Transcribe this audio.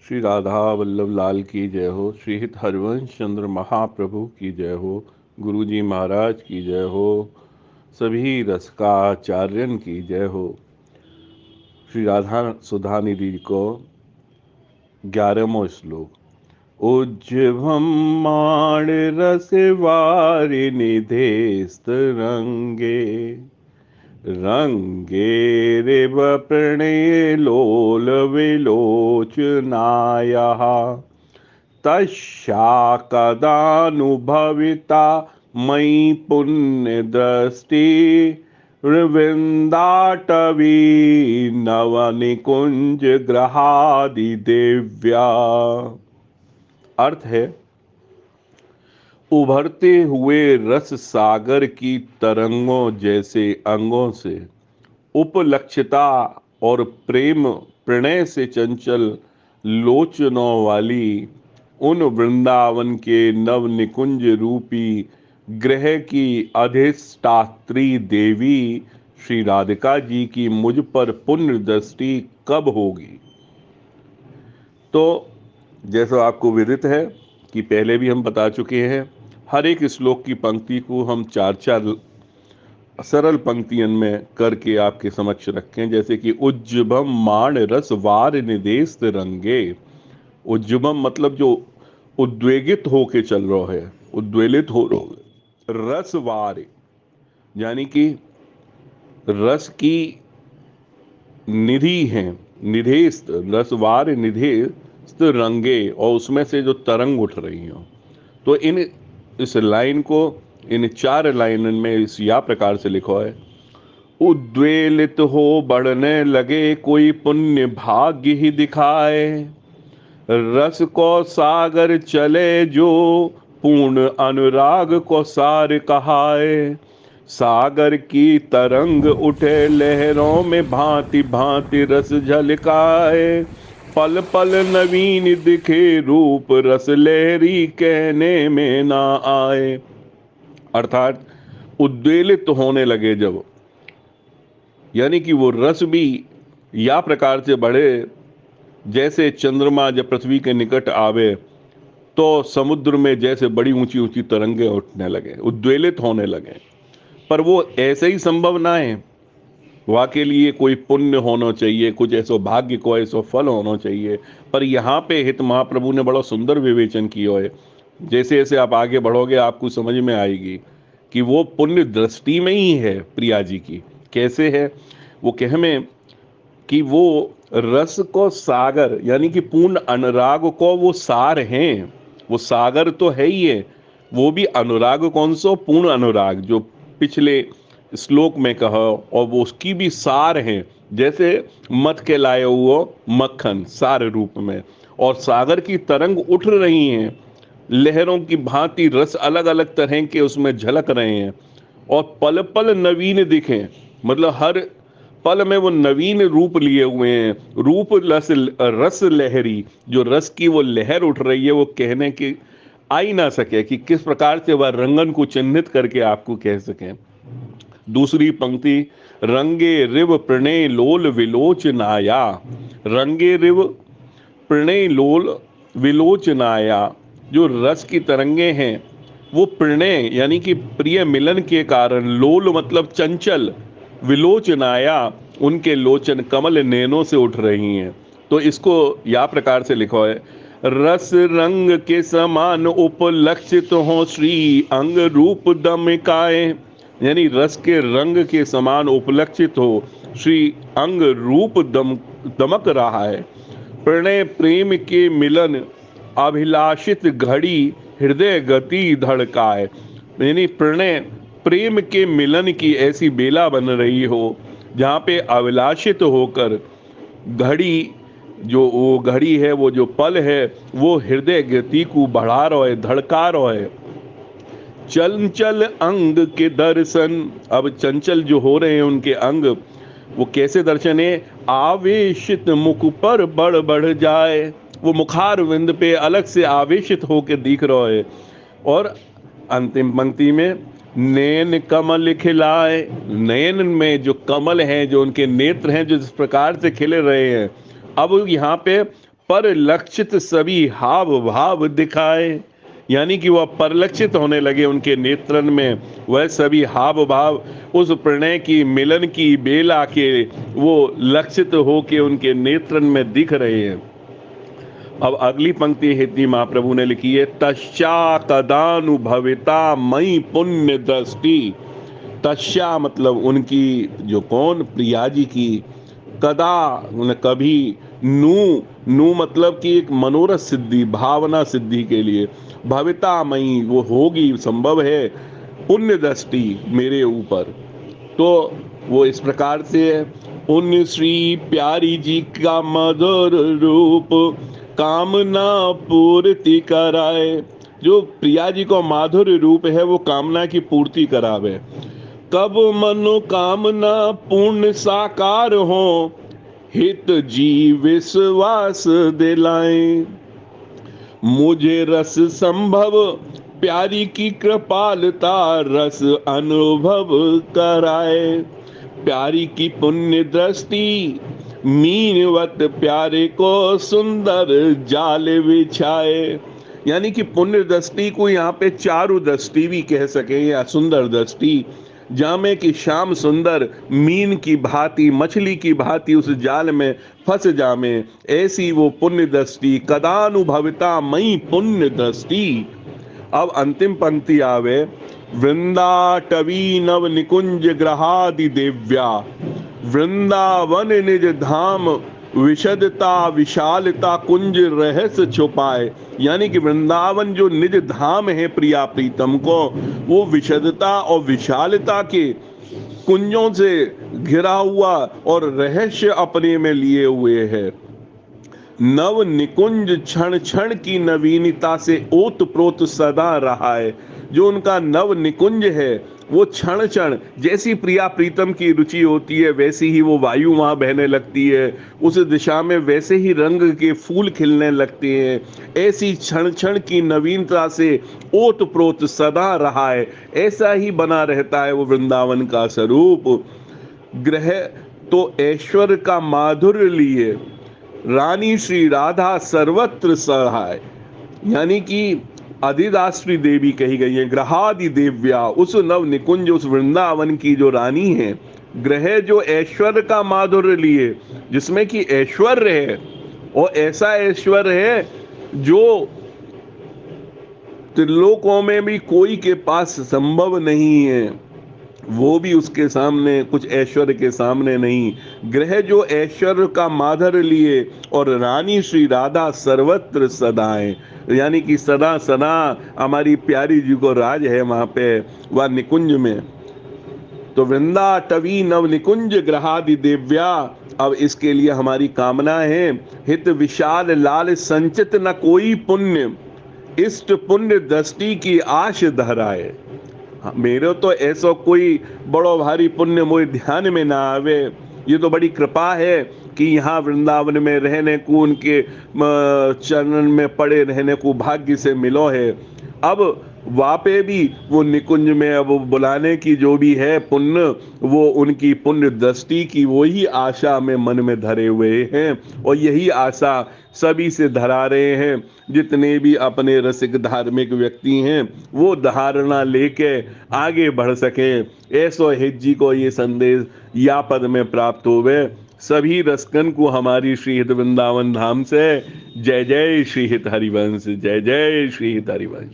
श्री राधा वल्लभ लाल की जय हो। श्री हित हरिवंश चंद्र महाप्रभु की जय हो। गुरु जी महाराज की जय हो। सभी रसकाचार्यन की जय हो। श्री राधा सुधा निधि को 11वां श्लोक। उज्जवम माण रस निधेस्त रंगे रंगे रेव प्रणय लोल विलोचनायः तस्याकदानुभविता मयि पुण्यदृष्टि वृंदाटवी नवनिकुंज ग्रहादि दिव्या। अर्थ है, उभरते हुए रस सागर की तरंगों जैसे अंगों से उपलक्षिता और प्रेम प्रणय से चंचल लोचनों वाली उन वृंदावन के नव निकुंज रूपी ग्रह की अधिष्ठात्री देवी श्री राधिका जी की मुझ पर पुण्य दृष्टि कब होगी। तो जैसा आपको विदित है कि पहले भी हम बता चुके हैं, हर एक श्लोक की पंक्ति को हम चार चार सरल पंक्तियों में करके आपके समक्ष रखें। जैसे कि उज्जवम माण रस वार निदेश रंगे। उज्जवम मतलब जो उद्वेगित होके चल रहा है, उद्वेलित हो रहा है। रस वार यानी कि रस की निधि है, निधेस्त रसवार निधेस्त रंगे, और उसमें से जो तरंग उठ रही हो। तो इस लाइन को इन 4 लाइन में इस या प्रकार से लिखो है। उद्वेलित हो बढ़ने लगे कोई पुण्य भाग्य ही दिखाए, रस को सागर चले जो पूर्ण अनुराग को सार कहाए। सागर की तरंग उठे लहरों में भांति भांति रस झलकाए, पल पल नवीन दिखे रूप रस लहरी कहने में ना आए। अर्थात उद्वेलित होने लगे जब, यानी कि वो रस भी या प्रकार से बढ़े जैसे चंद्रमा जब पृथ्वी के निकट आवे तो समुद्र में जैसे बड़ी ऊंची ऊंची तरंगे उठने लगे, उद्वेलित होने लगे। पर वो ऐसे ही संभव ना है, वहाँ के लिए कोई पुण्य होना चाहिए, कुछ ऐसा भाग्य को ऐसा फल होना चाहिए। पर यहाँ पे हित महाप्रभु ने बड़ा सुंदर विवेचन किया है। जैसे जैसे आप आगे बढ़ोगे आपको समझ में आएगी कि वो पुण्य दृष्टि में ही है प्रिया जी की। कैसे है वो कह में कि वो रस को सागर यानी कि पूर्ण अनुराग को वो सार हैं। वो सागर तो है ही है, वो भी अनुराग कौन सो, पूर्ण अनुराग जो पिछले श्लोक में कहा, और वो उसकी भी सार है। जैसे मथ के लाए हुआ मक्खन सार रूप में, और सागर की तरंग उठ रही हैं, लहरों की भांति रस अलग अलग तरह के उसमें झलक रहे हैं, और पल पल नवीन दिखे, मतलब हर पल में वो नवीन रूप लिए हुए हैं। रूप रस लहरी, जो रस की वो लहर उठ रही है, वो कहने की आ ही ना सके कि किस प्रकार से वह रंगन को चिन्हित करके आपको कह सकें। दूसरी पंक्ति, रंगे रिव प्रणय लोल विलोचनाया। रंगे रिव प्रणय लोल विलोचनाया, जो रस की तरंगे हैं वो प्रणय यानी कि प्रिय मिलन के कारण, लोल मतलब चंचल, विलोचनाया उनके लोचन कमल नैनों से उठ रही हैं। तो इसको या प्रकार से लिखो है, रस रंग के समान उपलक्षित हो श्री अंग रूप दमकाए। यानी रस के रंग के समान उपलक्षित हो, श्री अंग रूप दमक रहा है। प्रणय प्रेम के मिलन अभिलाषित घड़ी हृदय गति धड़काए। यानी प्रणय प्रेम के मिलन की ऐसी बेला बन रही हो जहाँ पे अभिलाषित होकर घड़ी, जो वो घड़ी है, वो जो पल है, वो हृदय गति को बढ़ा रहा है, धड़का रहा है। चंचल अंग के दर्शन, अब चंचल जो हो रहे हैं उनके अंग, वो कैसे दर्शन है, आवेशित मुख पर बढ़ बढ़ जाए। वो मुखार विंद पे अलग से आवेशित होकर दिख रहा है। और अंतिम पंक्ति में, नैन कमल खिलाए। नयन में जो कमल हैं, जो उनके नेत्र हैं, जो जिस प्रकार से खिले रहे हैं, अब यहाँ पे परलक्षित सभी हाव भाव दिखाए, यानी कि वह परलक्षित होने लगे उनके नेत्रन में, वह सभी हाव भाव उस प्रणय की मिलन की बेला के वो लक्षित होके उनके नेत्रन में दिख रहे हैं। अब अगली पंक्ति हितनी महाप्रभु ने लिखी है, तस्या कदानुभविता मई पुण्य दृष्टि। तस्या मतलब उनकी जो कौन, प्रिया जी की, कदा कभी, नू मतलब कि एक मनोरथ सिद्धि, भावना सिद्धि के लिए, भविता मई वो होगी, संभव है, पुण्य दृष्टि मेरे ऊपर। तो वो इस प्रकार से है, उन श्री प्यारी जी का मधुर रूप कामना पूर्ति कराए। जो प्रिया जी का माधुर्य रूप है वो कामना की पूर्ति करावे। कब मनोकामना पूर्ण साकार हो, हित जी विश्वास दिलाए। मुझे रस संभव प्यारी की कृपालता रस अनुभव कराए। प्यारी की पुण्य दृष्टि मीनवत प्यारे को सुंदर जाल बिछाए। यानी कि पुण्य दृष्टि को यहाँ पे चारु दृष्टि भी कह सके या सुंदर दृष्टि, जामे की श्याम सुंदर मीन की भांति, मछली की भांति उस जाल में फंस जामे, ऐसी वो पुण्य दृष्टि। कदानुभविता मई पुण्य दृष्टि। अब अंतिम पंक्ति आवे, वृंदाटवी नव निकुंज ग्रहादि देव्या। वृंदावन निज धाम विशदता विशालता कुंज रहस्य छुपाए। यानी कि वृंदावन जो निज धाम है प्रिया प्रीतम को, वो विशदता और विशालता के कुंजों से घिरा हुआ और रहस्य अपने में लिए हुए है। नव निकुंज क्षण क्षण की नवीनता से ओत प्रोत सदा रहा है। जो उनका नव निकुंज है वो क्षण क्षण, जैसी प्रिया प्रीतम की रुचि होती है वैसी ही वो वायु वहां बहने लगती है, उस दिशा में वैसे ही रंग के फूल खिलने लगते हैं। ऐसी क्षण क्षण की नवीनता से ओत प्रोत सदा रहा है, ऐसा ही बना रहता है वो वृंदावन का स्वरूप। ग्रह तो ऐश्वर्य का माधुर्य लिए रानी श्री राधा सर्वत्र सहाय। यानी कि अधिदात्री देवी कही गई है, ग्रहादि देव्या, उस नव निकुंज उस वृंदावन की जो रानी है। ग्रह जो ऐश्वर्य का माधुर्य लिए, जिसमें कि ऐश्वर्य है, और ऐसा ऐश्वर्य है जो त्रिलोकों में भी कोई के पास संभव नहीं है, वो भी उसके सामने, कुछ ऐश्वर्य के सामने नहीं। ग्रह जो ऐश्वर्य का माधुर्य लिए और रानी श्री राधा सर्वत्र सदाएं, यानी कि सदा सदा हमारी प्यारी जी को राज है वहां पे, वह निकुंज में। तो वृंदा टवी नव निकुंज ग्रहादि देव्या। अब इसके लिए हमारी कामना है, हित विशाल लाल संचित न कोई पुण्य, इष्ट पुण्य दृष्टि की आश धराए। मेरे तो ऐसा कोई बड़ो भारी पुण्य मोए ध्यान में ना आवे। ये तो बड़ी कृपा है कि यहाँ वृंदावन में रहने को, उनके चरण में पड़े रहने को भाग्य से मिलो है। अब वापे भी वो निकुंज में अब बुलाने की जो भी है पुण्य, वो उनकी पुण्य दृष्टि की वो ही आशा में मन में धरे हुए हैं, और यही आशा सभी से धरा रहे हैं। जितने भी अपने रसिक धार्मिक व्यक्ति हैं वो धारणा लेके आगे बढ़ सके, ऐसो हित जी को ये संदेश या पद में प्राप्त होवे। सभी रसकन को हमारी श्री हित वृंदावन धाम से जय जय श्री हित हरिवंश, जय जय श्री हित हरिवंश।